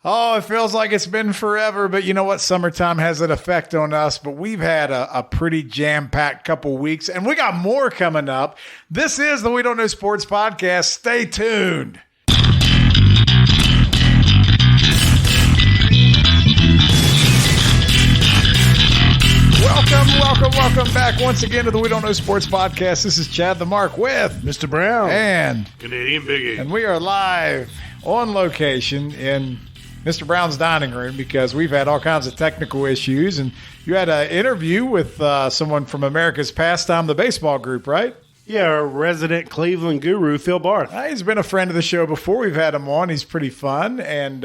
Oh, it feels like it's been forever, but you know what? Summertime has an effect on us, but we've had a pretty jam-packed couple weeks, and we got more coming up. This is the We Don't Know Sports Podcast. Stay tuned. Welcome back once again to the We Don't Know Sports Podcast. This is Chad the Mark with Mr. Brown and Canadian Biggie. And we are live on location in Mr. Brown's dining room because we've had all kinds of technical issues. And you had an interview with someone from America's Pastime, the baseball group, right? Yeah, our resident Cleveland guru, Phil Barth. He's been a friend of the show before. We've had him on. He's pretty fun. And,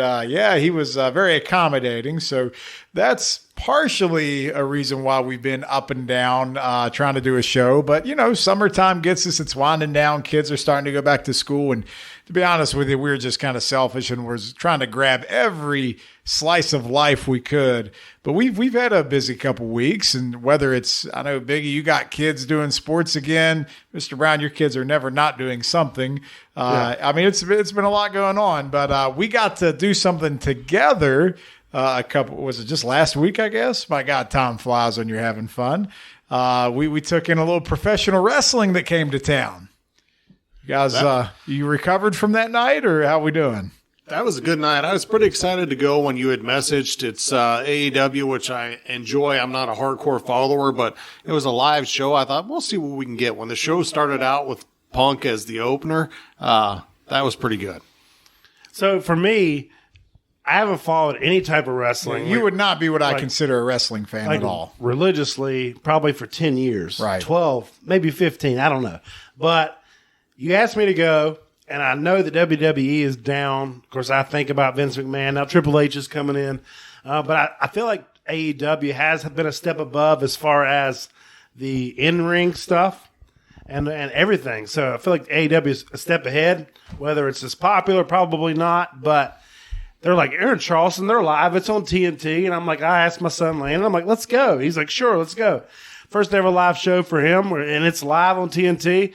he was very accommodating. So that's partially a reason why we've been up and down trying to do a show. But, you know, summertime gets us. It's winding down. Kids are starting to go back to school. And to be honest with you, we were just kind of selfish and we're trying to grab every slice of life we could. But we've had a busy couple weeks, and whether it's, I know, Biggie, you got kids doing sports again. Mr. Brown, your kids are never not doing something. I mean, it's been a lot going on, but we got to do something together. Was it just last week, I guess? My God, time flies when you're having fun. We took in a little professional wrestling that came to town. You guys, you recovered from that night, or how we doing? That was a good night. I was pretty excited to go when you had messaged. It's AEW, which I enjoy. I'm not a hardcore follower, but it was a live show. I thought, we'll see what we can get. When the show started out with Punk as the opener, that was pretty good. So for me, I haven't followed any type of wrestling. You would not be what I consider a wrestling fan at all. Religiously, probably for 10 years. Right. 12, maybe 15. I don't know. But you asked me to go, and I know that WWE is down. Of course, I think about Vince McMahon. Now Triple H is coming in. But I feel like AEW has been a step above as far as the in-ring stuff and everything. So I feel like AEW is a step ahead. Whether it's as popular, probably not. But they're like, Aaron Charleston, they're live. It's on TNT. And I'm like, I asked my son, Landon, I'm like, let's go. He's like, sure, let's go. First ever live show for him, and it's live on TNT.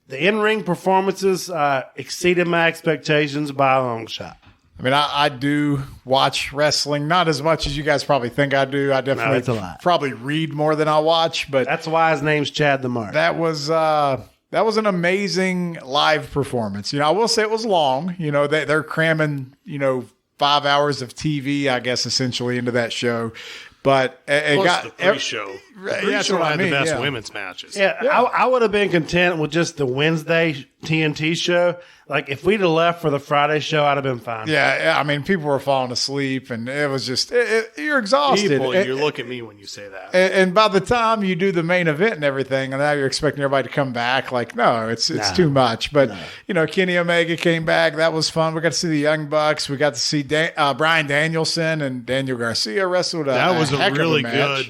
The in-ring performances exceeded my expectations by a long shot. I mean, I do watch wrestling, not as much as you guys probably think I do. I definitely probably read more than I watch. But that's why his name's Chad the Mark. That was an amazing live performance. You know, I will say it was long. You know, they're cramming, 5 hours of TV, I guess, essentially into that show. But it plus got the pre-show. The pre-show had the best women's matches. Yeah. I would have been content with just the Wednesday TNT show. Like, if we'd have left for the Friday show, I'd have been fine. Yeah, I mean, people were falling asleep, and it was just you're exhausted. You look at me when you say that. And by the time you do the main event and everything, and now you're expecting everybody to come back, like, no, it's too much. But, Kenny Omega came back. That was fun. We got to see the Young Bucks. We got to see Bryan Danielson and Daniel Garcia wrestled. That was a really good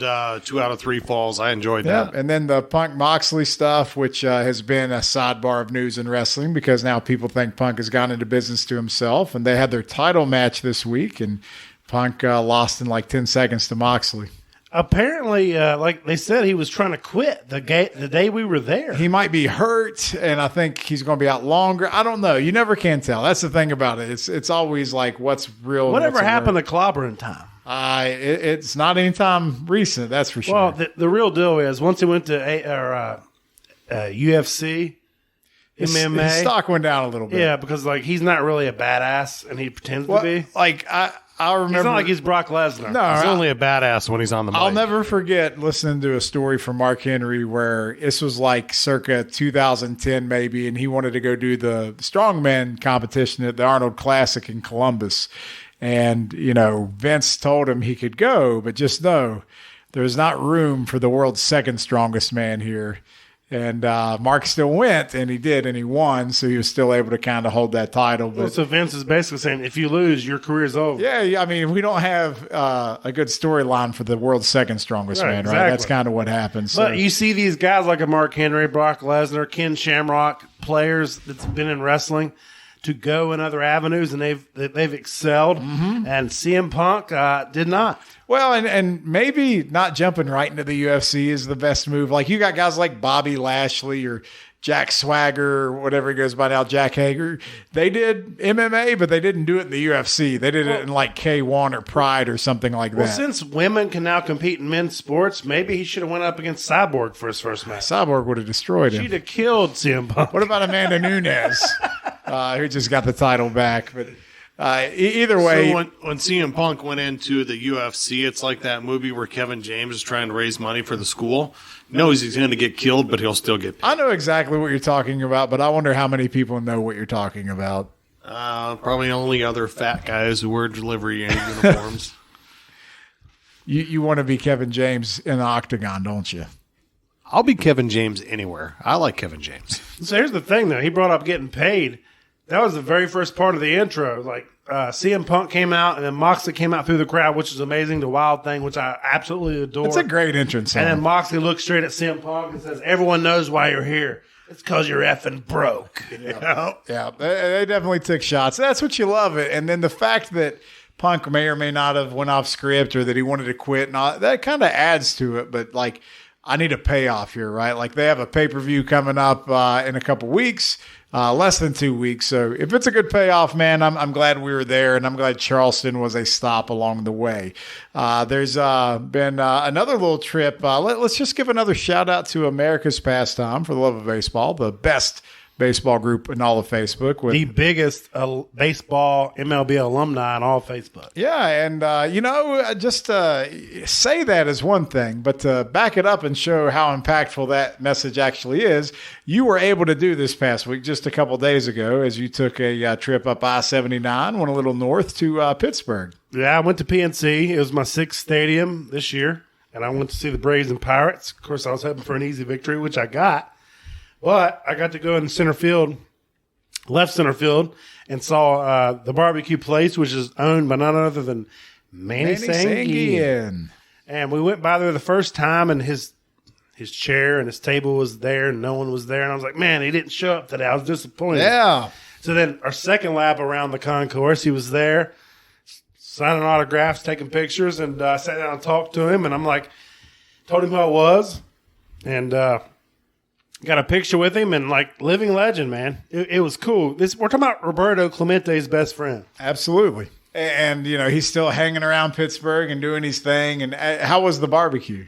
2 out of 3 falls. I enjoyed that. And then the Punk Moxley stuff, which has been a sidebar of news in wrestling because now people think Punk has gone into business to himself, and they had their title match this week, and Punk lost in like 10 seconds to Moxley. Apparently, like they said, he was trying to quit the day we were there. He might be hurt, and I think he's going to be out longer. I don't know. You never can tell. That's the thing about it. It's always like what's real. Whatever happened to clobbering time? It's not any time recent, that's for sure. Well, the real deal is once he went to UFC, his MMA, his stock went down a little bit. Yeah, because like he's not really a badass, and he pretends to be. Like I remember, it's not like he's Brock Lesnar. No, he's only a badass when he's on the mic. I'll never forget listening to a story from Mark Henry where this was like circa 2010 maybe, and he wanted to go do the strongman competition at the Arnold Classic in Columbus. And, Vince told him he could go, but just know there's not room for the world's second strongest man here. And Mark still went, and he did, and he won, so he was still able to kind of hold that title. But, so Vince is basically saying, if you lose, your career's over. Yeah, I mean, we don't have a good storyline for the world's second strongest man, exactly. Right? That's kind of what happens. But you see these guys like a Mark Henry, Brock Lesnar, Ken Shamrock, players that's been in wrestling, to go in other avenues, and they've excelled. And CM Punk did not. Well, and maybe not jumping right into the UFC is the best move. Like you got guys like Bobby Lashley or Jack Swagger or whatever he goes by now, Jack Hager. They did MMA, but they didn't do it in the UFC. They did it in like K1 or Pride or something like that. Well, since women can now compete in men's sports, maybe he should have went up against Cyborg for his first match. Cyborg would have destroyed him. She'd have killed CM Punk. What about Amanda Nunes, who just got the title back? But either way. So when CM Punk went into the UFC, it's like that movie where Kevin James is trying to raise money for the school. Knows he's going to get killed, but he'll still get paid. I know exactly what you're talking about, but I wonder how many people know what you're talking about. Probably only other fat guys who wear delivery uniforms. You want to be Kevin James in the octagon, don't you? I'll be Kevin James anywhere. I like Kevin James. So here's the thing, though. He brought up getting paid. That was the very first part of the intro. Like CM Punk came out, and then Moxley came out through the crowd, which is amazing. The Wild Thing, which I absolutely adore. It's a great entrance song. And then Moxley looks straight at CM Punk and says, "Everyone knows why you're here. It's because you're effing broke." Yeah, they definitely took shots. That's what you love it. And then the fact that Punk may or may not have went off script or that he wanted to quit, and all, that kind of adds to it. But like, I need a payoff here, right? Like they have a pay-per-view coming up in a couple weeks. Less than 2 weeks. So if it's a good payoff, man, I'm glad we were there, and I'm glad Charleston was a stop along the way. There's been another little trip. Let's just give another shout out to America's Pastime for the Love of Baseball, the best baseball group in all of Facebook. With the biggest baseball MLB alumni on all Facebook. Yeah, and just say that is one thing, but to back it up and show how impactful that message actually is, you were able to do this past week, just a couple days ago, as you took a trip up I-79, went a little north to Pittsburgh. Yeah, I went to PNC. It was my sixth stadium this year, and I went to see the Braves and Pirates. Of course, I was hoping for an easy victory, which I got. But I got to go in center field, left center field, and saw the barbecue place, which is owned by none other than Manny Sangian. And we went by there the first time, and his chair and his table was there, and no one was there. And I was like, man, he didn't show up today. I was disappointed. Yeah. So then our second lap around the concourse, he was there, signing autographs, taking pictures, and I sat down and talked to him. And I'm like, told him who I was, and got a picture with him, and like living legend, man. It was cool. We're talking about Roberto Clemente's best friend. Absolutely. And, he's still hanging around Pittsburgh and doing his thing. And how was the barbecue?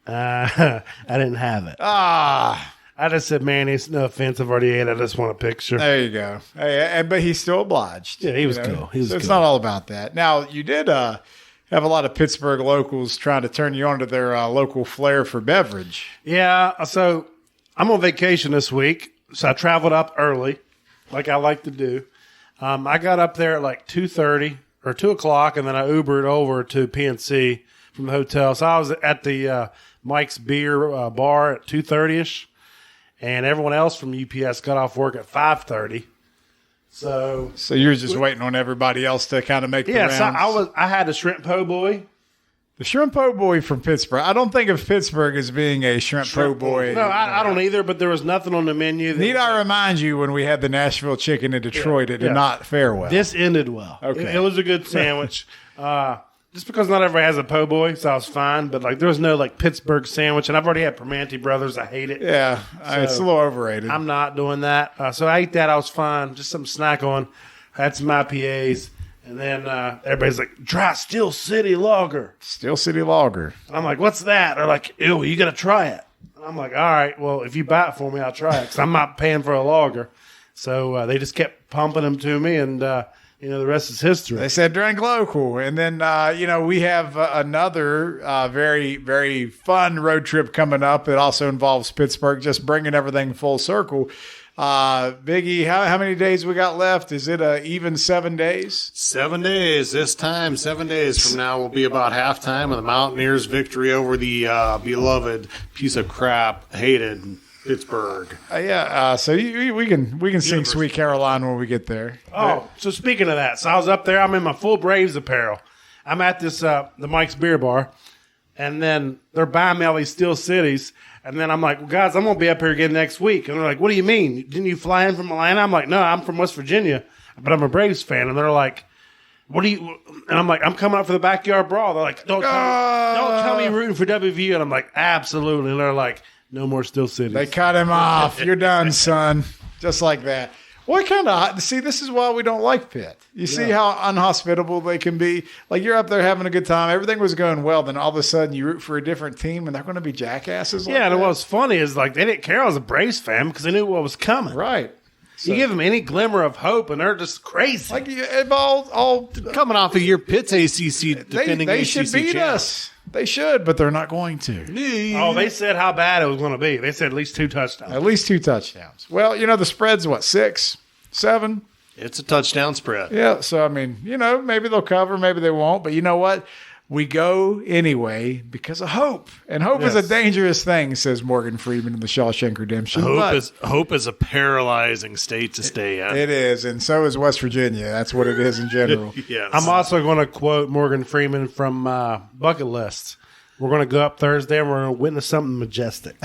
I didn't have it. I just said, man, it's no offense. I've already ate. I just want a picture. There you go. But he's still obliged. Yeah, he was cool. It's not all about that. Now, you did have a lot of Pittsburgh locals trying to turn you on to their local flair for beverage. Yeah, so I'm on vacation this week, so I traveled up early, like I like to do. I got up there at like 2:30 or 2 o'clock, and then I Ubered over to PNC from the hotel. So I was at the Mike's Beer bar at 2:30ish, and everyone else from UPS got off work at 5:30. So you're just waiting on everybody else to kind of make the rounds. Yeah, so I had a shrimp po' boy. The shrimp po' boy from Pittsburgh. I don't think of Pittsburgh as being a shrimp po' boy. No, I don't either, but there was nothing on the menu. Need I remind you, when we had the Nashville chicken in Detroit, it did not fare well. This ended well. Okay. It was a good sandwich. Just because not everybody has a po' boy, so I was fine. But like, there was no like Pittsburgh sandwich, and I've already had Primanti Brothers. I hate it. Yeah, it's a little overrated. I'm not doing that. So I ate that. I was fine. Just something to snack on. Had some IPAs. And then everybody's like, try Steel City Lager. Steel City Lager. And I'm like, what's that? They're like, ew, you got to try it. And I'm like, all right, well, if you buy it for me, I'll try it because I'm not paying for a lager. So they just kept pumping them to me, and, the rest is history. They said drink local. And then, we have another very, very fun road trip coming up. It also involves Pittsburgh, just bringing everything full circle. Biggie, how many days we got left? Is it even 7 days? 7 days. This time, 7 days from now, will be about halftime of the Mountaineers' victory over the beloved piece of crap, hated Pittsburgh. So we can sing Sweet Caroline when we get there. Oh, so speaking of that, so I was up there. I'm in my full Braves apparel. I'm at this the Mike's Beer Bar, and then they're buying me all these Steel Cities. And then I'm like, well, guys, I'm going to be up here again next week. And they're like, what do you mean? Didn't you fly in from Atlanta? I'm like, no, I'm from West Virginia. but I'm a Braves fan, and they're like, "What do you?" And I'm like, "I'm coming up for the backyard brawl." They're like, don't tell me you're rooting for WVU," and I'm like, "Absolutely." And they're like, "No more Steel Cities." They cut him off. You're done, son. Just like that. What kind of see? This is why we don't like Pitt. You see how unhospitable they can be. Like you're up there having a good time, everything was going well. Then all of a sudden you root for a different team, and they're going to be jackasses. Like and that? what was funny is like they didn't care I was a Braves fan because they knew what was coming. Right. So, You give them any glimmer of hope, and they're just crazy. like all Coming off of your Pitt's ACC defending they ACC should beat champ. us. They should, but they're not going to. They said how bad it was going to be. They said at least 2 touchdowns. At least 2 touchdowns. Well, the spread's what, 6, 7? It's a touchdown spread. Yeah. So I mean, maybe they'll cover, maybe they won't. But you know what? We go anyway because of hope, and hope is a dangerous thing, says Morgan Freeman in The Shawshank Redemption. Hope is a paralyzing state to stay in. It is, and so is West Virginia. That's what it is in general. Yes. I'm also going to quote Morgan Freeman from Bucket List. We're going to go up Thursday and we're going to witness something majestic.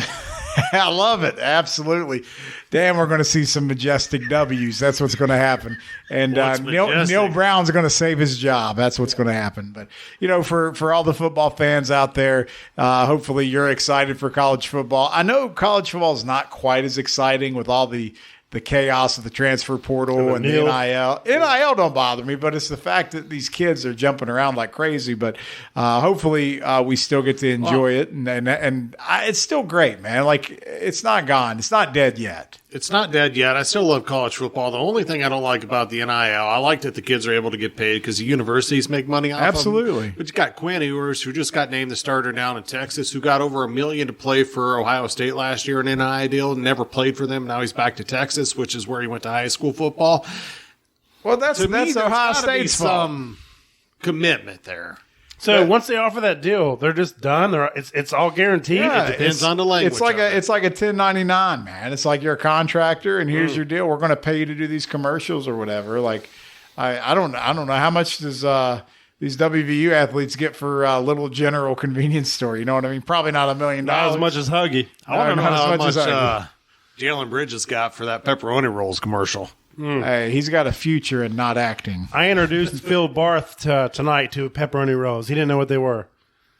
I love it. Absolutely. Damn, we're going to see some majestic W's. That's what's going to happen. And Neil Brown's going to save his job. That's what's going to happen. But, for all the football fans out there, hopefully you're excited for college football. I know college football is not quite as exciting with all the chaos of the transfer portal and the NIL. NIL don't bother me, but it's the fact that these kids are jumping around like crazy. But hopefully we still get to enjoy it. And it's still great, man. Like, it's not gone. It's not dead yet. It's not dead yet. I still love college football. The only thing I don't like about the NIL, I like that the kids are able to get paid because the universities make money off Absolutely. them. But you got Quinn Ewers, who just got named the starter down in Texas, who got over $1 million to play for Ohio State last year in an NIL deal, never played for them. Now he's back to Texas, which is where he went to high school football. Well, that's Ohio State's fault. Some commitment there. So once they offer that deal, they're just done. It's all guaranteed. Yeah, It depends on the language. It's like a 1099, man. It's like you're a contractor, and here's your deal. We're going to pay you to do these commercials or whatever. Like, I don't know how much does these WVU athletes get for a little general convenience store. You know what I mean? Probably not $1 million. Not as much as Huggy. I want to know how much Huggy. Jalen Bridges got for that pepperoni rolls commercial. Hey, he's got a future in not acting. I introduced Phil Barth tonight to pepperoni rolls. He didn't know what they were.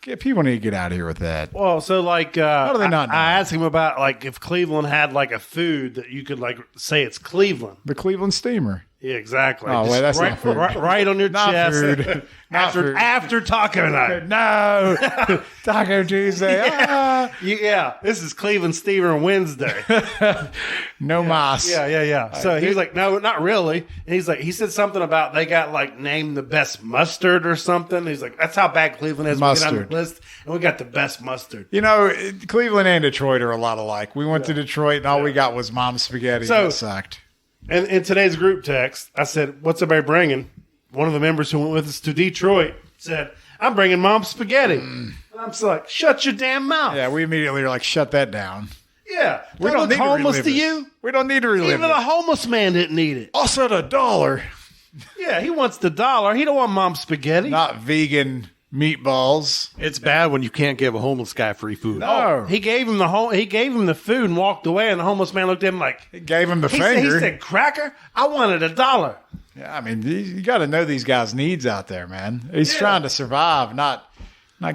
People need to get out of here with that. Well, so like, how do they not know? I asked him about like if Cleveland had like a food that you could like say it's Cleveland. The Cleveland Steamer. Yeah, exactly. Oh, wait, that's right, not food. right on your Not chest. food. Not food. After taco night. No. Taco Tuesday. Yeah, this is Cleveland Steamer Wednesday. No mas. Yeah. So he's like, no, not really. And he's like, he said something about they got like named the best mustard or something. He's like, that's how bad Cleveland is. Mustard. We get on the list, and we got the best mustard. Cleveland and Detroit are a lot alike. We went to Detroit, and all we got was mom's spaghetti. So- that sucked. And in today's group text, I said, what's everybody bringing? One of the members who went with us to Detroit said, I'm bringing mom's spaghetti. And I'm just like, shut your damn mouth. Yeah, we immediately were like, shut that down. Yeah. We They don't look need to homeless relive to it. you? We don't need to relive Even it. a homeless man didn't need it. I'll set $1. Yeah, he wants the dollar. He don't want mom's spaghetti. Not vegan meatballs. It's bad when you can't give a homeless guy free food. No. He gave him the food and walked away, and the homeless man looked at him like, He gave him the he finger. said, cracker? I wanted $1. Yeah, I mean, you got to know these guys' needs out there, man. He's trying to survive, not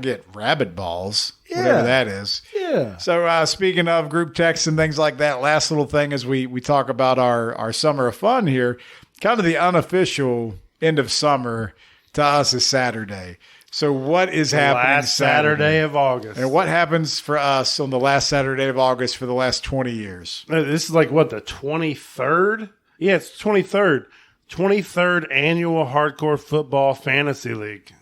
get rabbit balls, whatever that is. Yeah. So speaking of group texts and things like that, last little thing as we talk about our summer of fun here, kind of the unofficial end of summer to us is Saturday. So what is happening Last Saturday of August. And what happens for us on the last Saturday of August for the last 20 years? This is like, what, the 23rd? Yeah, it's 23rd. 23rd Annual Hardcore Football Fantasy League.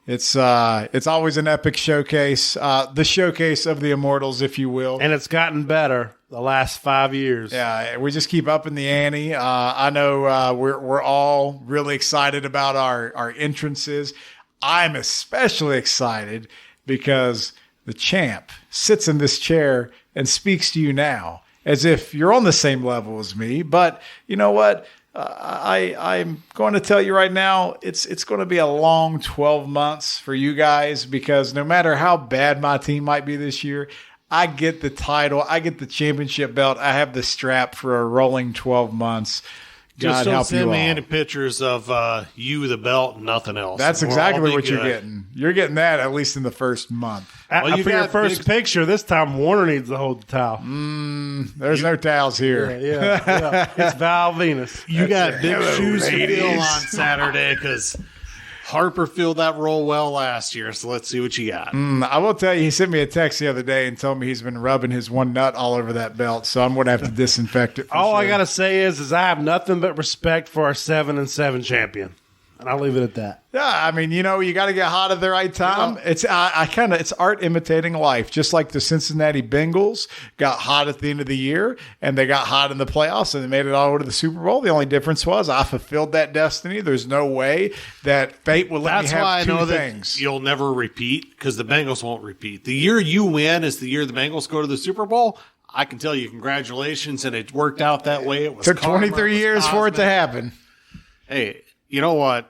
It's always an epic showcase, the showcase of the immortals, if you will. And it's gotten better the last 5 years. Yeah, we just keep upping the ante. I know we're all really excited about our entrances. I'm especially excited because the champ sits in this chair and speaks to you now as if you're on the same level as me. But you know what? I'm going to tell you right now, it's going to be a long 12 months for you guys because no matter how bad my team might be this year, I get the title, I get the championship belt, I have the strap for a rolling 12 months. Just don't help you send me all. any pictures of you, the belt, and nothing else. That's We'll exactly all be what you're good. getting. You're getting that at least in the first month. Well, you for your got first big- picture, this time Warner needs to hold the towel. There's no towels here. Yeah. It's Val Venus. You got big Hello, shoes to fill ladies. on Saturday because Harper filled that role well last year. So let's see what you got. I will tell you, he sent me a text the other day and told me he's been rubbing his one nut all over that belt, so I'm going to have to disinfect it. for All I sure. got to say is I have nothing but respect for our 7-7 champion. And I'll leave it at that. Yeah, I mean, you got to get hot at the right time. It's it's art imitating life. Just like the Cincinnati Bengals got hot at the end of the year, and they got hot in the playoffs, and they made it all the way to the Super Bowl. The only difference was I fulfilled that destiny. There's no way that fate would let That's me have why I two know things. that you'll never repeat because the Bengals won't repeat. The year you win is the year the Bengals go to the Super Bowl. I can tell you congratulations, and it worked out that way. It was Took karma, 23 was years for it to cosmic. happen. Hey, you know what?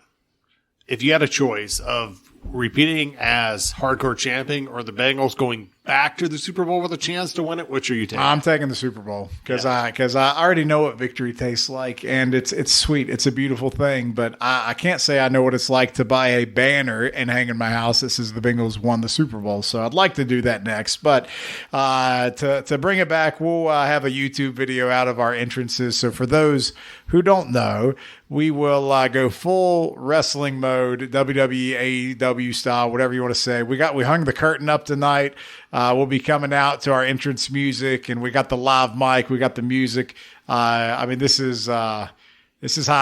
If you had a choice of repeating as hardcore champion or the Bengals going back to the Super Bowl with a chance to win it, which are you taking? I'm taking the Super Bowl because I already know what victory tastes like, and it's sweet. It's a beautiful thing, but I can't say I know what it's like to buy a banner and hang in my house that says the Bengals won the Super Bowl. So I'd like to do that next, but to bring it back, we'll have a YouTube video out of our entrances. So for those who don't know, we will go full wrestling mode, WWE, AEW style, whatever you want to say. We hung the curtain up tonight. We'll be coming out to our entrance music, and we got the live mic. We got the music. I mean, this is high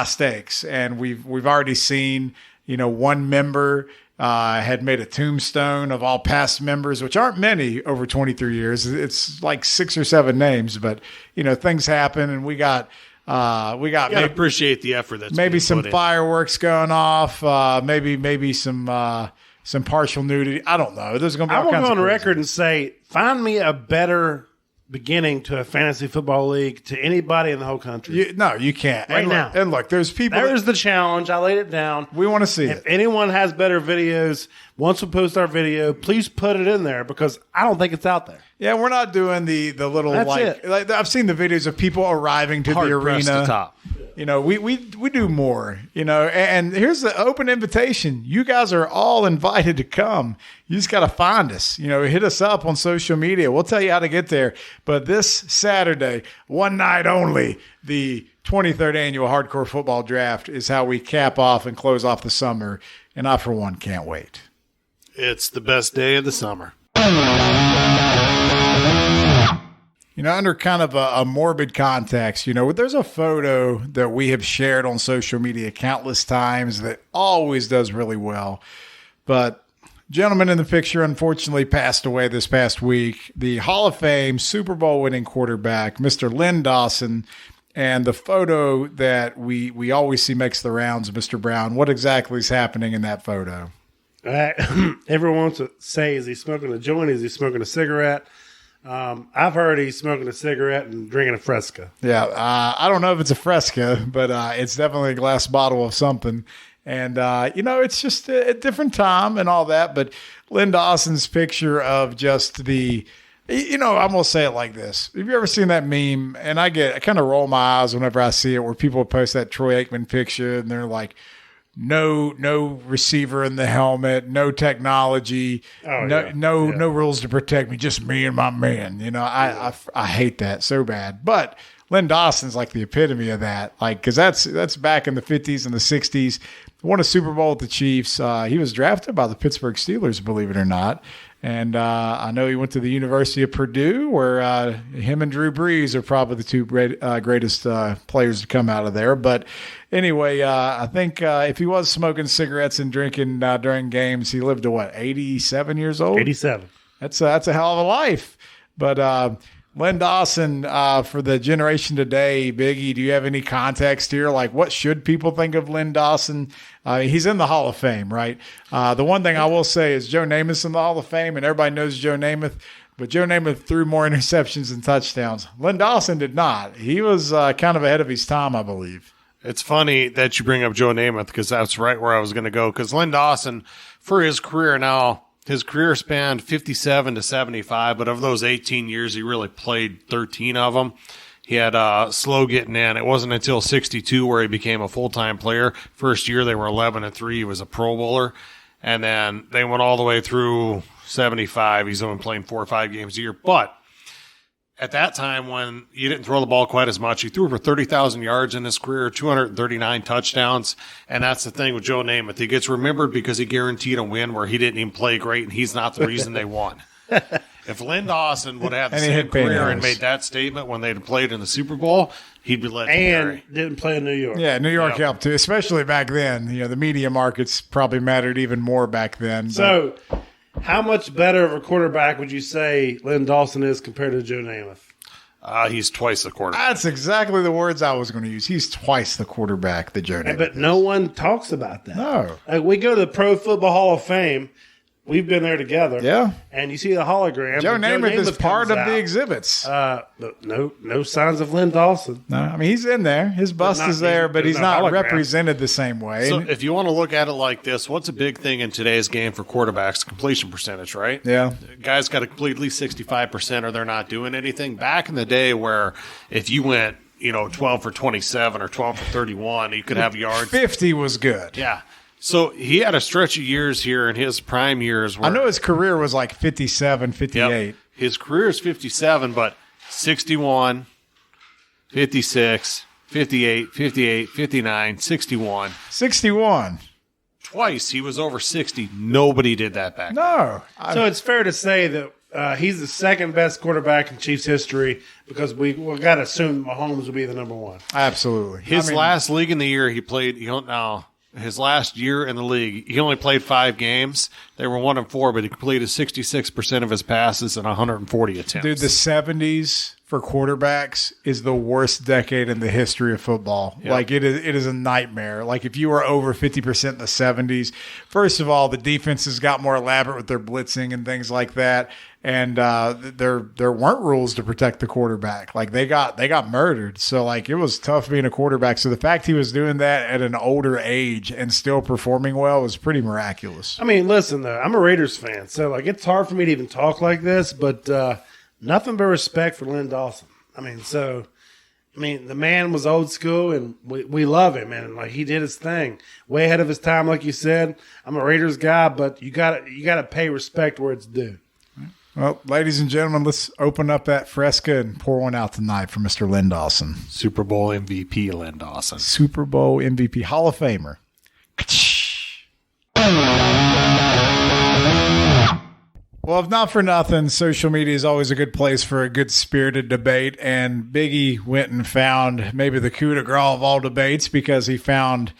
stakes, and we've already seen, one member had made a tombstone of all past members, which aren't many over 23 years. It's like 6 or 7 names, but things happen, and we got. You gotta appreciate the effort that's Maybe being some put in. fireworks going off. Maybe some partial nudity. I don't know. There's going to be I all will kinds go of on crazy. record and say, find me a better beginning to a fantasy football league to anybody in the whole country. No, you can't. Right and now. Look, and look, there's people. There's the challenge. I laid it down. We want to see If it. anyone has better videos, once we post our video, please put it in there because I don't think it's out there. Yeah, we're not doing the little That's like, it. like I've seen the videos of people arriving to the Hard-pressed arena. to top. We do more, and here's the open invitation. You guys are all invited to come. You just got to find us, hit us up on social media. We'll tell you how to get there. But this Saturday, one night only, the 23rd annual Hardcore Football Draft is how we cap off and close off the summer. And I, for one, can't wait. It's the best day of the summer. Under kind of a morbid context, there's a photo that we have shared on social media countless times that always does really well. But gentleman in the picture unfortunately passed away this past week. The Hall of Fame Super Bowl winning quarterback, Mr. Len Dawson. And the photo that we always see makes the rounds, Mr. Brown. What exactly is happening in that photo? Everyone wants to say, is he smoking a joint? Is he smoking a cigarette? I've heard he's smoking a cigarette and drinking a Fresca. Yeah, I don't know if it's a Fresca, but it's definitely a glass bottle of something. And, it's just a different time and all that. But Len Dawson's picture of just the, I'm going to say it like this. Have you ever seen that meme? And I kind of roll my eyes whenever I see it, where people post that Troy Aikman picture and they're like, no receiver in the helmet, no technology, no rules to protect me, just me and my man. I hate that so bad. But Len Dawson's like the epitome of that, because that's back in the 50s and the 60s. Won a Super Bowl with the Chiefs. He was drafted by the Pittsburgh Steelers, believe it or not. And I know he went to the University of Purdue, where him and Drew Brees are probably the two greatest players to come out of there. But anyway, I think if he was smoking cigarettes and drinking during games, he lived to 87 years old? 87. That's a hell of a life. But Len Dawson, for the generation today, Biggie, do you have any context here? Like, what should people think of Len Dawson? He's in the Hall of Fame, right? The one thing I will say is Joe Namath's in the Hall of Fame, and everybody knows Joe Namath. But Joe Namath threw more interceptions than touchdowns. Len Dawson did not. He was kind of ahead of his time, I believe. It's funny that you bring up Joe Namath because that's right where I was going to go. Because Len Dawson, for his career now, his career spanned 57 to 75, but of those 18 years, he really played 13 of them. He had slow getting in. It wasn't until 62 where he became a full-time player. First year they were 11-3. He was a Pro Bowler. And then they went all the way through 75. He's only playing 4 or 5 games a year. But at that time when you didn't throw the ball quite as much, he threw for 30,000 yards in his career, 239 touchdowns. And that's the thing with Joe Namath. He gets remembered because he guaranteed a win where he didn't even play great, and he's not the reason they won. If Len Dawson would have the same career and made that statement when they'd played in the Super Bowl, he'd be legendary. And didn't play in New York. Yeah, New York helped too, especially back then. The media markets probably mattered even more back then. So, how much better of a quarterback would you say Len Dawson is compared to Joe Namath? He's twice the quarterback. That's exactly the words I was going to use. He's twice the quarterback that Joe Namath. But no one talks about that. No. Like, we go to the Pro Football Hall of Fame. We've been there together. Yeah. And you see the hologram. Joe Namath is part of the exhibits. No signs of Len Dawson. No, I mean, he's in there. His bust is there, but he's not represented the same way. So if you want to look at it like this, what's a big thing in today's game for quarterbacks? Completion percentage, right? Yeah. Guys got to complete at least 65% or they're not doing anything. Back in the day where if you went, 12 for 27 or 12 for 31, you could have yards. 50 was good. Yeah. So he had a stretch of years here in his prime years. Where, I know his career was like 57, 58. Yep. His career is 57, but 61, 56, 58, 58, 59, 61. 61. Twice he was over 60. Nobody did that back then. No. So it's fair to say that he's the second best quarterback in Chiefs history because we got to assume Mahomes will be the number one. Absolutely. His last league in the year he played, his last year in the league, he only played 5 games. They were 1-4, but he completed 66% of his passes in 140 attempts. Dude, the 70s for quarterbacks is the worst decade in the history of football. Yep. Like, it is a nightmare. Like, if you were over 50% in the 70s, first of all, the defenses got more elaborate with their blitzing and things like that. And there weren't rules to protect the quarterback. Like, they got murdered. So, like, it was tough being a quarterback. So the fact he was doing that at an older age and still performing well was pretty miraculous. I mean, listen, though, I'm a Raiders fan. So, like, it's hard for me to even talk like this, but nothing but respect for Len Dawson. I mean, the man was old school, and we love him, and like he did his thing, way ahead of his time, like you said. I'm a Raiders guy, but you gotta pay respect where it's due. Well, ladies and gentlemen, let's open up that Fresca and pour one out tonight for Mr. Len Dawson. Super Bowl MVP Len Dawson. Super Bowl MVP, Hall of Famer. Well, if not for nothing, social media is always a good place for a good-spirited debate, and Biggie went and found maybe the coup de grace of all debates because he found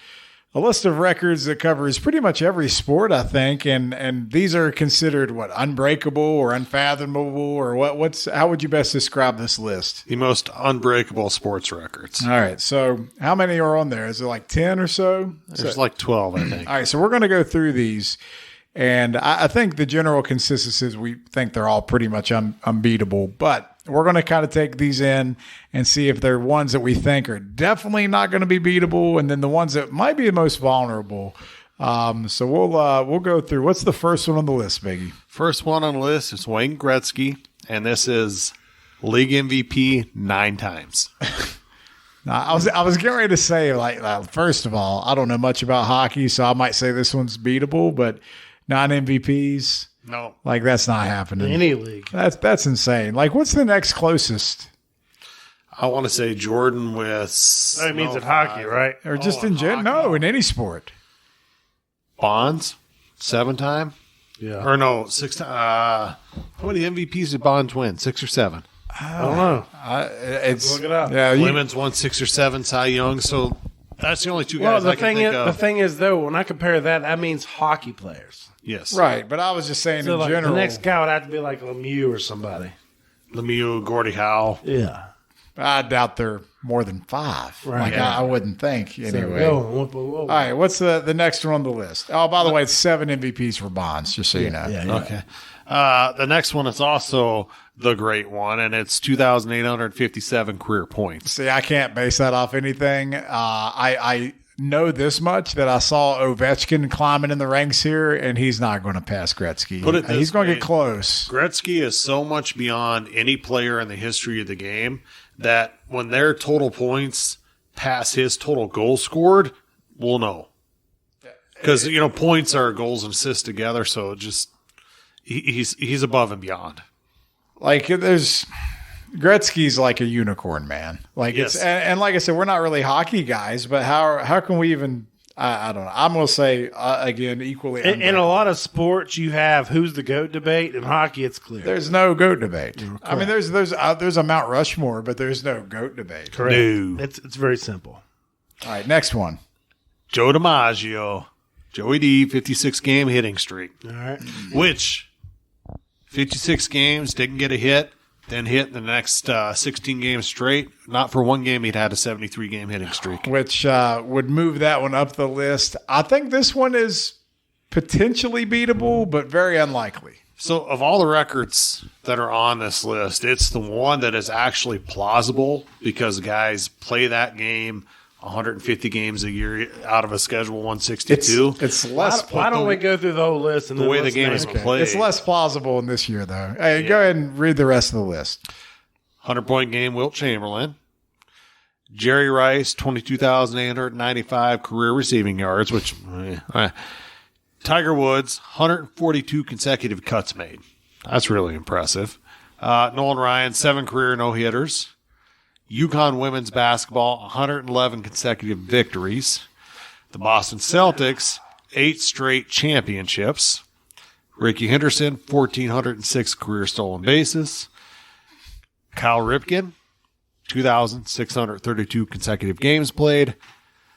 a list of records that covers pretty much every sport, I think, and these are considered, unbreakable or unfathomable, or how would you best describe this list? The most unbreakable sports records. All right, so how many are on there? Is it like 10 or so? There's like 12, I think. All right, so we're going to go through these. And I think the general consensus is we think they're all pretty much unbeatable. But we're going to kind of take these in and see if they're ones that we think are definitely not going to be beatable, and then the ones that might be the most vulnerable. So we'll go through. What's the first one on the list, Biggie? First one on the list is Wayne Gretzky, and this is league MVP 9 times. Now, I was getting ready to say, first of all, I don't know much about hockey, so I might say this one's beatable, but 9 MVPs. No. Like, that's not happening. In any league. That's insane. Like, what's the next closest? I want to say Jordan with... That means in hockey, right? Or just in general? No, in any sport. Bonds, 7-time? Yeah. Or no, 6 time. How many MVPs did Bonds win? 6 or 7? I don't know. It's look it up. Yeah, Clemens won 6 or 7, Cy Young, so that's the only 2 guys I can think of. The thing is, though, when I compare that means hockey players. Yes. right. But I was just saying So, in like, general. the next guy would have to be like Lemieux or somebody. Lemieux, Gordie Howe. Yeah. I doubt they're more than 5. Right. Like, Yeah. I wouldn't think anyway. So, All right, what's the next one on the list? Oh, by the way, it's 7 MVPs for Bonds, just so you know. yeah. Okay. The next one is also the great one, and it's 2,857 career points. See, I can't base that off anything. I know this much that I saw Ovechkin climbing in the ranks here, and he's not going to pass Gretzky. Put it this he's going to way. get close. Gretzky is so much beyond any player in the history of the game that when their total points pass his total goals scored, we'll know. Because, points are goals and assists together, so he's above and beyond. Like, Gretzky's like a unicorn, man. Like, Yes. and like I said, we're not really hockey guys, but how can we even, I don't know. I'm going to say, again, equally. In a lot of sports, you have who's the GOAT debate. In hockey, it's clear. There's no GOAT debate. I mean, there's a Mount Rushmore, but there's no GOAT debate. Correct. No. It's very simple. All right, next one. Joe DiMaggio. Joey D, 56-game hitting streak. All right. Which, 56 games, didn't get a hit, then hit the next 16 games straight. Not for one game, he'd had a 73-game hitting streak. Which would move that one up the list. I think this one is potentially beatable, but very unlikely. So of all the records that are on this list, it's the one that is actually plausible because guys play that game 150 games a year out of a schedule 162. It's less. Why don't we go through the whole list? And The then way the let's game name is it? played. It's less plausible in this year, though. Hey, go ahead and read the rest of the list. 100-point game, Wilt Chamberlain. Jerry Rice, 22,895 career receiving yards, which Tiger Woods, 142 consecutive cuts made. That's really impressive. Nolan Ryan, 7 career no-hitters. UConn women's basketball, 111 consecutive victories. The Boston Celtics, 8 straight championships. Ricky Henderson, 1,406 career stolen bases. Kyle Ripken, 2,632 consecutive games played.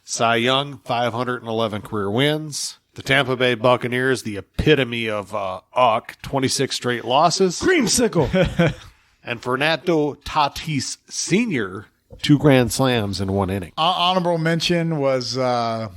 Cy Young, 511 career wins. The Tampa Bay Buccaneers, the epitome of UCK, 26 straight losses. Creamsicle. And Fernando Tatis Sr., 2 grand slams in 1 inning. Honorable mention was the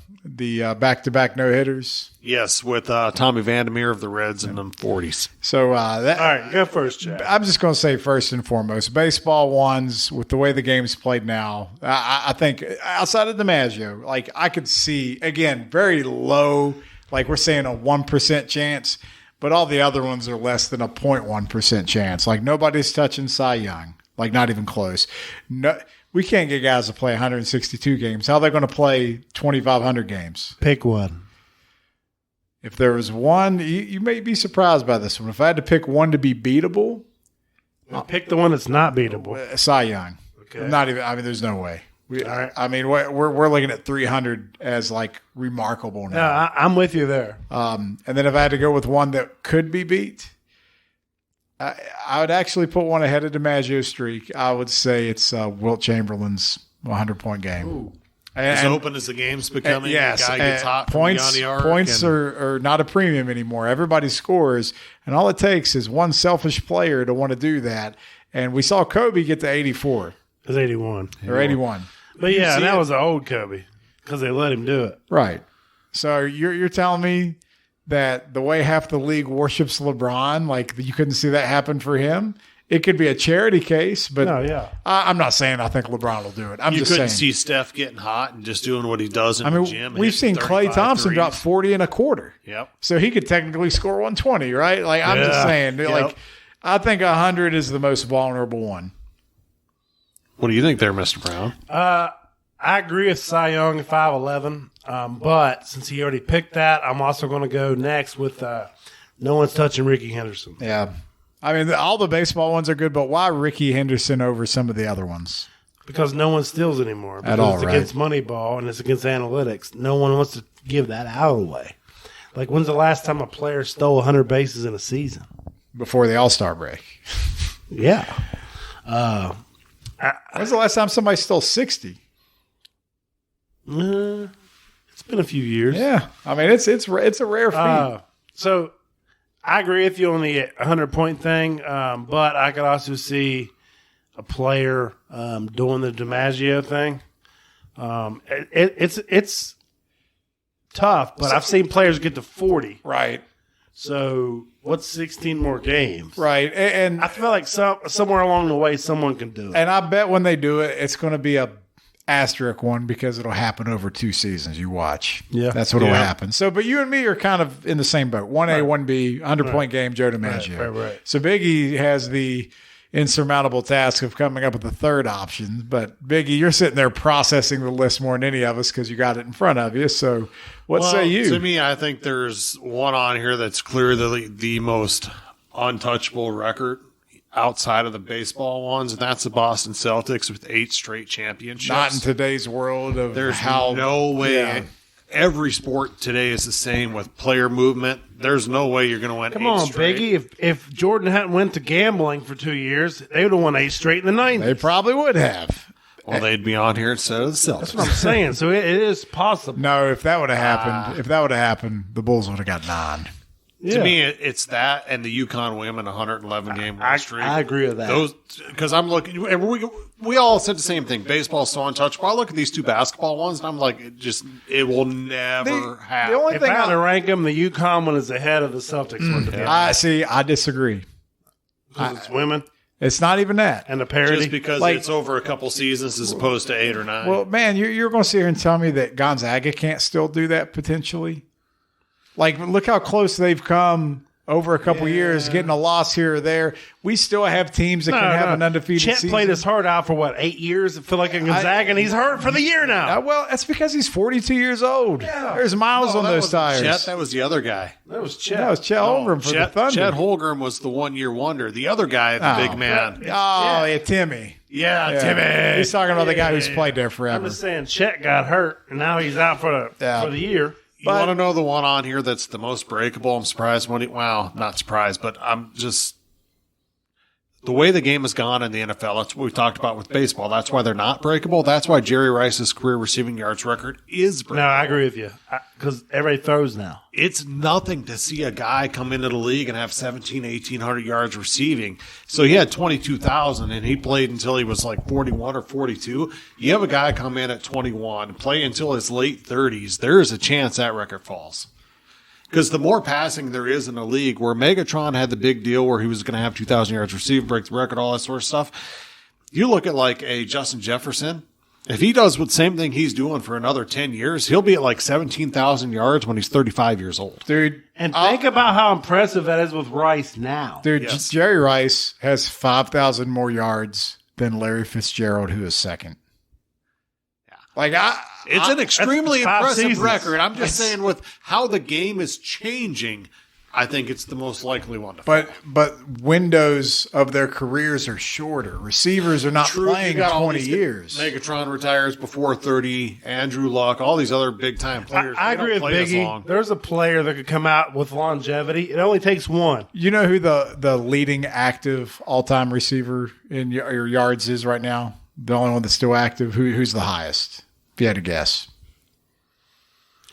back-to-back no-hitters. Yes, with Tommy Vandermeer of the Reds in the 40s. So All right, go first, Jack. I'm just going to say first and foremost, baseball ones, with the way the game's played now, I think outside of DiMaggio, like I could see, again, very low, like we're saying a 1% chance, but all the other ones are less than a 0.1% chance. Like nobody's touching Cy Young, like not even close. No, we can't get guys to play 162 games. How are they going to play 2,500 games? Pick one. If there was one, you may be surprised by this one. If I had to pick one to be beatable, Pick the one that's not beatable. Cy Young. Okay. Not even. I mean, there's no way. All right. I mean, we're looking at 300 as like remarkable No, now. I'm with you there. And then if I had to go with one that could be beat, I would actually put one ahead of DiMaggio's streak. I would say it's Wilt Chamberlain's 100-point game. Ooh. As open as the game's becoming, Yes, the guy gets hot points. from beyond the arc. Points are not a premium anymore. Everybody scores, and all it takes is one selfish player to want to do that. And we saw Kobe get to 84 It's 81. or 81. But yeah, see that it? was an old Kobe because they let him do it. Right. So you're telling me that the way half the league worships LeBron, like you couldn't see that happen for him? It could be a charity case, but No, yeah. I'm not saying I think LeBron will do it. I'm You just couldn't saying. see Steph getting hot and just doing what he does in I the mean, gym. we've hitting seen Klay 35 Thompson threes. drop 40 and a quarter. Yep. So he could technically score 120, right? Like I'm just Yeah. saying, Yep. like I think 100 is the most vulnerable one. What do you think there, Mr. Brown? I agree with Cy Young at 5'11", but since he already picked that, I'm also going to go next with no one's touching Ricky Henderson. Yeah. I mean, all the baseball ones are good, but why Ricky Henderson over some of the other ones? Because no one steals anymore. Because all, it's right. against Moneyball and it's against analytics. No one wants to give that out of the way. Like, when's the last time a player stole 100 bases in a season? Before the All-Star break. Yeah. When's the last time somebody stole 60? It's been a few years. Yeah. I mean, it's a rare feat. So I agree with you on the 100-point thing, but I could also see a player doing the DiMaggio thing. It's tough, but I've seen players get to 40. Right. So what's 16 more games? Right. And I feel like somewhere along the way, someone can do it. and I bet when they do it, it's going to be a asterisk one because it'll happen over 2 seasons. You watch. Yeah. That's what will Yeah. happen. So, but you and me are kind of in the same boat. 1A, 1B, 100-point game, Joe DiMaggio. Right. So Biggie has the, insurmountable task of coming up with a third option. But Biggie, you're sitting there processing the list more than any of us because you got it in front of you. So what say you? To me, I think there's one on here that's clearly the most untouchable record outside of the baseball ones, and that's the Boston Celtics with 8 straight championships. Not in today's world of There's how no way. Yeah. Every sport today is the same with player movement. There's no way you're going to win. Come 8 on, straight. Biggie. If Jordan hadn't went to gambling for 2 years, they would have won 8 straight in the 90s. They probably would have. Well, they'd be on here instead of the Celtics. That's what I'm saying. So it is possible. No, if that would have happened, the Bulls would have got 9. To me, it's that and the UConn women 111-game win streak. I agree with that. Those, because I'm looking, and we all said the same thing. Baseball's so untouchable. I look at these 2 basketball ones, and I'm like, it will never happen. The only If thing I had to rank them, the UConn one is ahead of the Celtics one. I disagree. Because it's women It's not even that. and the parity. Just because it's over a couple seasons as opposed to 8 or 9. Well, man, you're going to sit here and tell me that Gonzaga can't still do that potentially? Like, look how close they've come over a couple years, getting a loss here or there. We still have teams that can have an undefeated Chet season. played his heart out for 8 years? I feel like a Gonzaga, and he's hurt for the year now. Well, that's because he's 42 years old. Yeah. There's miles on those tires. Chet, that was the other guy. That was Chet. That was Chet Holmgren for the Thunder. Chet Holmgren was the one-year wonder. The other guy, the big man. Yeah, Timmy. Yeah, Timmy. He's talking about the guy who's played there I'm forever. just saying, Chet got hurt, and now he's out for the year. You want to know the one on here that's the most breakable? I'm surprised when not surprised, but I'm just the way the game has gone in the NFL. That's what we talked about with baseball. That's why they're not breakable. That's why Jerry Rice's career receiving yards record is breakable. No, I agree with you because everybody throws now. It's nothing to see a guy come into the league and have 1,800 yards receiving. So he had 22,000 and he played until he was like 41 or 42. You have a guy come in at 21, play until his late 30s. There is a chance that record falls. Because the more passing there is in the league, where Megatron had the big deal where he was going to have 2,000 yards received, break the record, all that sort of stuff. You look at like a Justin Jefferson. If he does the same thing he's doing for another 10 years, he'll be at like 17,000 yards when he's 35 years old. Dude. And think about how impressive that is with Rice now. Dude, Yes. Jerry Rice has 5,000 more yards than Larry Fitzgerald, who is second. Like, It's an extremely that's 5 impressive seasons. record. I'm just saying with how the game is changing, I think it's the most likely one to fall. But windows of their careers are shorter. Receivers are not playing you got all 20 these- years. Megatron retires before 30. Andrew Luck, all these other big time players. I they don't agree with play as Biggie. long. There's a player that could come out with longevity. It only takes one. You know who the leading active all-time receiver in your yards is right now? The only one that's still active? Who's the highest? If you had to guess.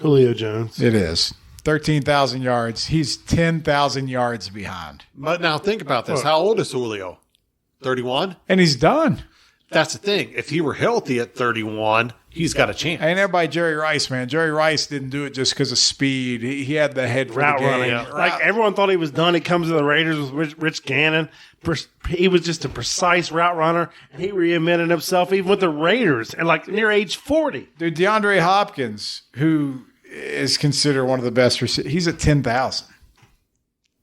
Julio Jones. It is. 13,000 yards. He's 10,000 yards behind. But now think about this. How old is Julio? 31? And he's done. That's the thing. If he were healthy at 31, he's got a chance. Ain't everybody Jerry Rice, man. Jerry Rice didn't do it just because of speed. He had the head for Route the game. running. Yeah. Like everyone thought he was done. He comes to the Raiders with Rich Gannon. He was just a precise route runner, and he reinvented himself even with the Raiders and like near age 40. Dude, DeAndre Hopkins, who is considered one of the best receivers, he's at 10,000.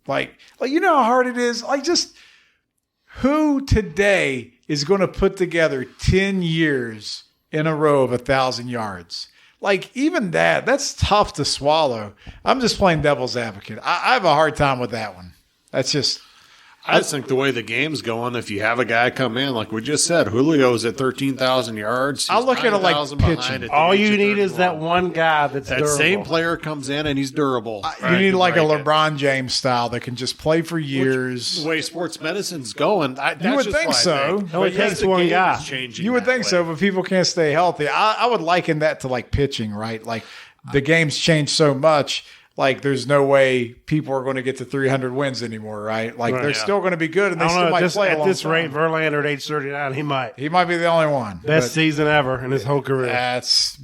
Like you know how hard it is? Like, just who today is going to put together 10 years in a row of 1,000 yards? Like, even that's tough to swallow. I'm just playing devil's advocate. I have a hard time with that one. That's just... I just think the way the game's going, if you have a guy come in, like we just said, Julio's at 13,000 yards. I look at it like 9,000 behind pitching. at the All age you of need is 31. that one guy that's That durable. same player comes in and he's durable. You need like a Right. LeBron James style that can just play for years. The way sports medicine's going, that's You would just think what I so. think. It only But yes, takes the one game guy. is changing You would that think way. so, but people can't stay healthy. I would liken that to like pitching, right? Like the game's changed so much. Like there's no way people are going to get to 300 wins anymore, right? Like they're still going to be good, and they I don't still know. might play a At long this time. rate, Verlander at age 39, he might. He might be the only one. Best season ever in his whole career. That's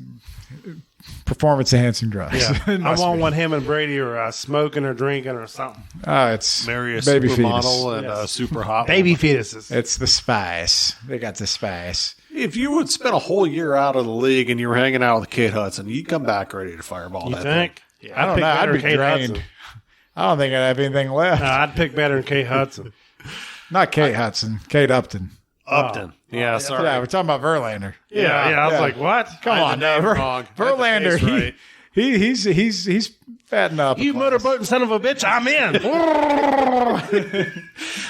performance enhancing drugs. Yeah. It I must want be. when him and Brady are smoking or drinking or something. Oh, it's Marry a baby supermodel fetus. and super hot Baby woman. fetuses. It's the spice. They got the spice. If you would spend a whole year out of the league and you were hanging out with Kate Hudson, you'd come back ready to fireball You that think? thing. I don't know. I'd be drained. I don't think I'd have anything left. No, I'd pick better than Kate Hudson. Not Kate Hudson. Kate Upton. Upton. Yeah, sorry. Yeah, we're talking about Verlander. Yeah. I was like, what? Come on, no. Verlander. Right. He's fatting up. You motorboating son of a bitch, I'm in.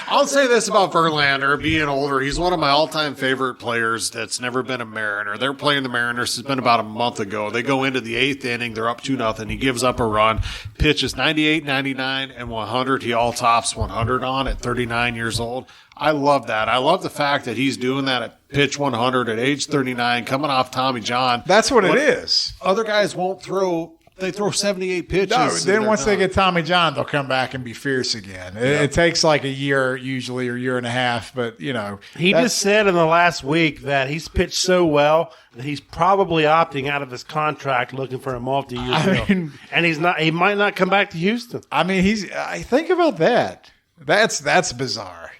I'll say this about Verlander, being older, he's one of my all-time favorite players that's never been a Mariner. They're playing the Mariners. It's been about a month ago. They go into the 8th inning. They're up 2-0. He gives up a run, pitches 98, 99, and 100. He all tops 100 on at 39 years old. I love that. I love the fact that he's doing that at pitch 100 at age 39, coming off Tommy John. That's what it is. Other guys won't throw. They throw 78 pitches. No, then once they get Tommy John, they'll come back and be fierce again. It takes like a year usually, or year and a half. But, you know. He just said in the last week that he's pitched so well that he's probably opting out of his contract looking for a multi-year deal. And he might not come back to Houston. I mean, I think about that. That's bizarre.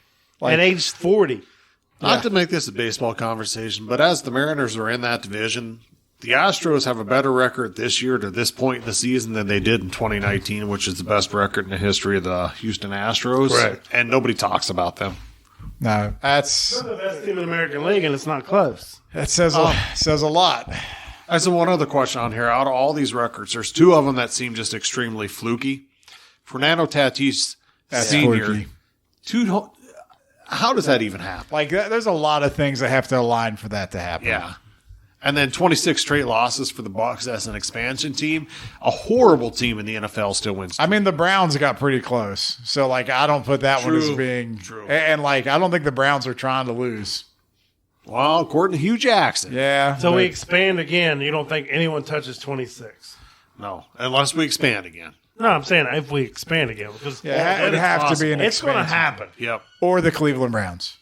Like, at age 40. Not to make this a baseball conversation, but as the Mariners are in that division, the Astros have a better record this year to this point in the season than they did in 2019, which is the best record in the history of the Houston Astros. Right. And nobody talks about them. No, that's They're the best team in the American League, and it's not close. that says a lot. I have one other question on here. Out of all these records, there's 2 of them that seem just extremely fluky. Fernando Tatis Sr. Quirky. How does that even happen? Like, there's a lot of things that have to align for that to happen. Yeah. And then 26 straight losses for the Bucks as an expansion team. A horrible team in the NFL still wins. I mean, the Browns got pretty close. So, like, I don't put that one as being true. And, like, I don't think the Browns are trying to lose. Well, according to Hugh Jackson. Yeah. So we expand again. You don't think anyone touches 26? No, unless we expand again. No, I'm saying if we expand again. Because Yeah, it'd have to be an it's going to expansion. happen. Yep. Or the Cleveland Browns.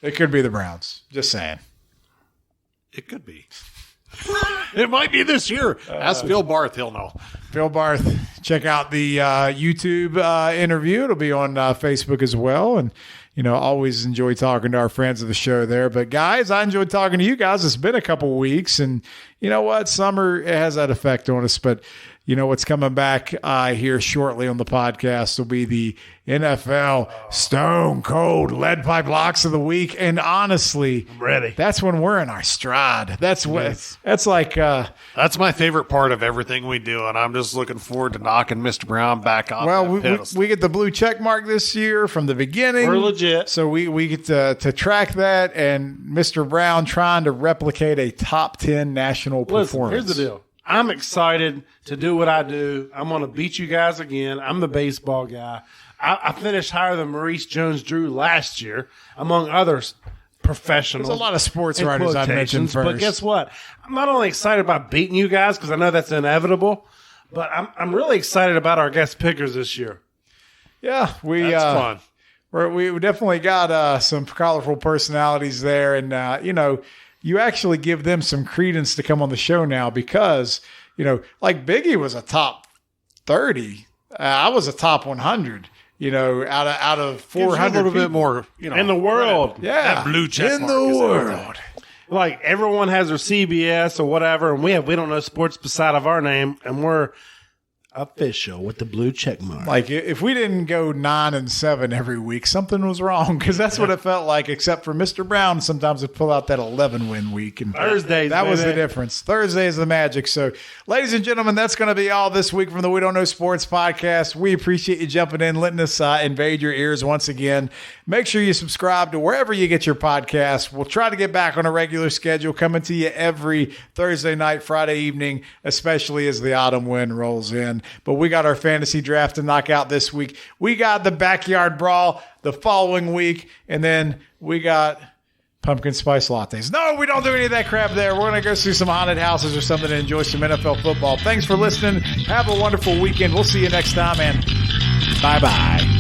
It could be the Browns. Just saying. It could be. It might be this year. Ask Phil Barth. He'll know. Phil Barth, check out the YouTube interview. It'll be on Facebook as well. And, you know, always enjoy talking to our friends of the show there. But, guys, I enjoyed talking to you guys. It's been a couple of weeks. And you know what? Summer has that effect on us. But, you know, what's coming back here shortly on the podcast will be the NFL Stone Cold Lead Pipe Locks of the Week. And honestly, I'm ready. That's when we're in our stride. That's what that's like. That's my favorite part of everything we do, and I'm just looking forward to knocking Mr. Brown back off. Well, that pedestal. we get the blue check mark this year from the beginning. We're legit. So we get to track that, and Mr. Brown trying to replicate a top 10 national performance. Here's the deal. I'm excited to do what I do. I'm going to beat you guys again. I'm the baseball guy. I finished higher than Maurice Jones-Drew last year, among others professionals. There's a lot of sports in writers I mentioned quotations, first. But guess what? I'm not only excited about beating you guys because I know that's inevitable, but I'm really excited about our guest pickers this year. Yeah, That's fun. we definitely got some colorful personalities there, and you know, you actually give them some credence to come on the show now because, you know, like Biggie was a top 30. I was a top 100. You know, out of 400 a little people. bit more, you know, In the world. Yeah, that blue check in mark the is world. Like everyone has their CBS or whatever, and we don't know sports beside of our name, and we're official with the blue check mark. Like if we didn't go 9-7 every week, something was wrong because that's what it felt like. Except for Mr. Brown, sometimes would pull out that 11-win week, and Thursdays, that was the baby. difference. Thursday is the magic. So, ladies and gentlemen, that's going to be all this week from the We Don't Know Sports podcast. We appreciate you jumping in, letting us invade your ears once again. Make sure you subscribe to wherever you get your podcasts. We'll try to get back on a regular schedule, coming to you every Thursday night, Friday evening, especially as the autumn wind rolls in. But we got our fantasy draft to knock out this week. We got the backyard brawl the following week. And then we got pumpkin spice lattes. No, we don't do any of that crap there. We're going to go see some haunted houses or something and enjoy some NFL football. Thanks for listening. Have a wonderful weekend. We'll see you next time, and bye-bye.